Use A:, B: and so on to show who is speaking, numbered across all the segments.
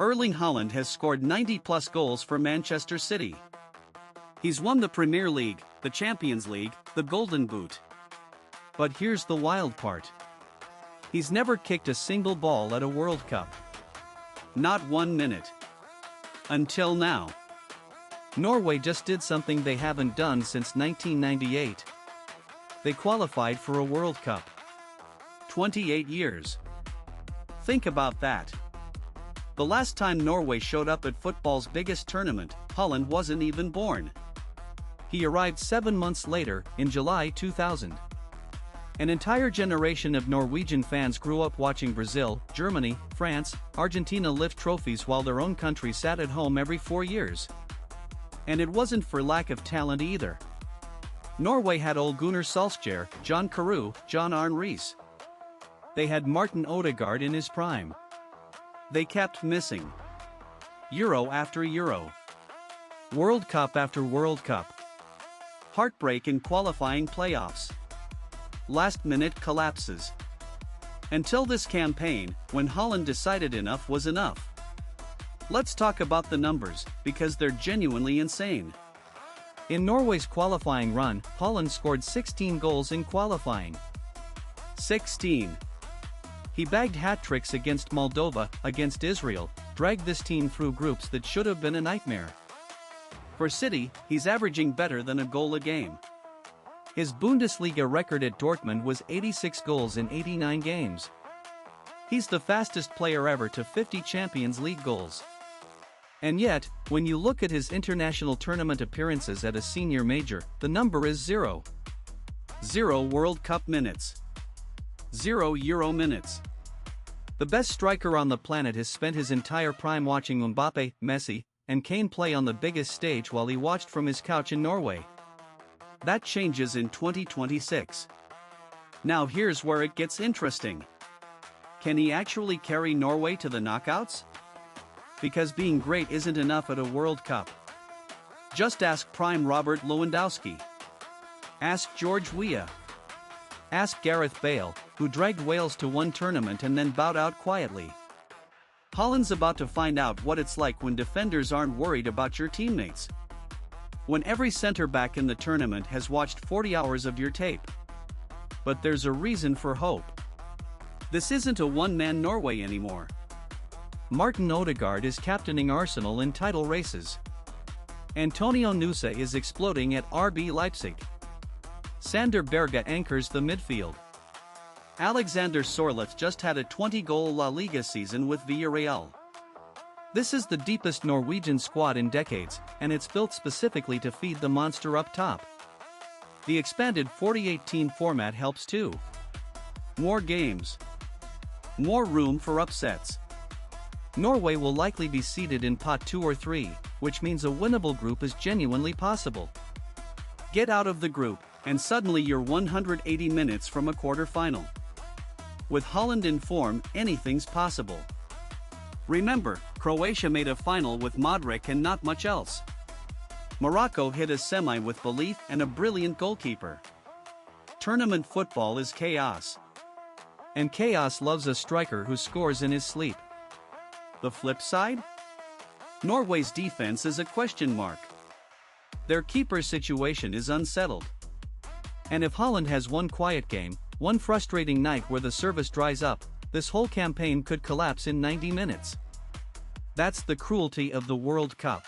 A: Erling Haaland has scored 90-plus goals for Manchester City. He's won the Premier League, the Champions League, the Golden Boot. But here's the wild part. He's never kicked a single ball at a World Cup. Not 1 minute. Until now. Norway just did something they haven't done since 1998. They qualified for a World Cup. 28 years. Think about that. The last time Norway showed up at football's biggest tournament, Haaland wasn't even born. He arrived 7 months later, in July 2000. An entire generation of Norwegian fans grew up watching Brazil, Germany, France, Argentina lift trophies while their own country sat at home every 4 years. And it wasn't for lack of talent either. Norway had Ole Gunnar Solskjær, John Carew, John Arne Riise. They had Martin Odegaard in his prime. They kept missing. Euro after Euro. World Cup after World Cup. Heartbreak in qualifying playoffs. Last-minute collapses. Until this campaign, when Haaland decided enough was enough. Let's talk about the numbers, because they're genuinely insane. In Norway's qualifying run, Haaland scored 16 goals in qualifying. 16. He bagged hat-tricks against Moldova, against Israel, dragged this team through groups that should have been a nightmare. For City, he's averaging better than a goal a game. His Bundesliga record at Dortmund was 86 goals in 89 games. He's the fastest player ever to 50 Champions League goals. And yet, when you look at his international tournament appearances at a senior major, the number is 0. 0 World Cup minutes. 0 Euro minutes. The best striker on the planet has spent his entire prime watching Mbappe, Messi, and Kane play on the biggest stage while he watched from his couch in Norway. That changes in 2026. Now here's where it gets interesting. Can he actually carry Norway to the knockouts? Because being great isn't enough at a World Cup. Just ask prime Robert Lewandowski. Ask George Weah. Ask Gareth Bale, who dragged Wales to one tournament and then bowed out quietly. Haaland's about to find out what it's like when defenders aren't worried about your teammates. When every center-back in the tournament has watched 40 hours of your tape. But there's a reason for hope. This isn't a one-man Norway anymore. Martin Odegaard is captaining Arsenal in title races. Antonio Nusa is exploding at RB Leipzig. Sander Berge anchors the midfield. Alexander Sorloth just had a 20-goal La Liga season with Villarreal. This is the deepest Norwegian squad in decades, and it's built specifically to feed the monster up top. The expanded 48-team format helps too. More games. More room for upsets. Norway will likely be seeded in pot 2 or 3, which means a winnable group is genuinely possible. Get out of the group, and suddenly you're 180 minutes from a quarter-final. With Haaland in form, anything's possible. Remember, Croatia made a final with Modric and not much else. Morocco hit a semi with belief and a brilliant goalkeeper. Tournament football is chaos. And chaos loves a striker who scores in his sleep. The flip side? Norway's defense is a question mark. Their keeper situation is unsettled. And if Haaland has one quiet game, one frustrating night where the service dries up, this whole campaign could collapse in 90 minutes. That's the cruelty of the World Cup.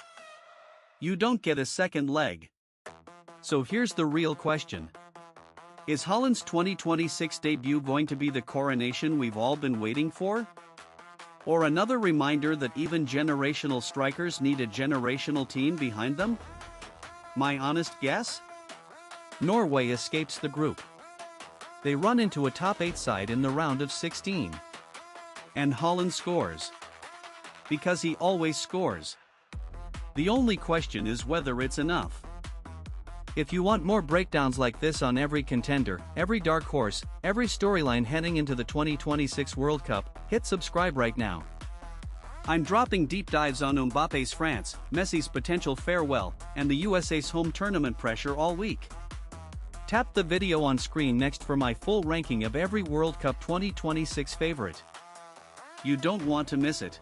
A: You don't get a second leg. So here's the real question. Is Haaland's 2026 debut going to be the coronation we've all been waiting for? Or another reminder that even generational strikers need a generational team behind them? My honest guess? Norway escapes the group. They run into a top 8 side in the round of 16. And Haaland scores. Because he always scores. The only question is whether it's enough. If you want more breakdowns like this on every contender, every dark horse, every storyline heading into the 2026 World Cup, hit subscribe right now. I'm dropping deep dives on Mbappe's France, Messi's potential farewell, and the USA's home tournament pressure all week. Tap the video on screen next for my full ranking of every World Cup 2026 favorite. You don't want to miss it.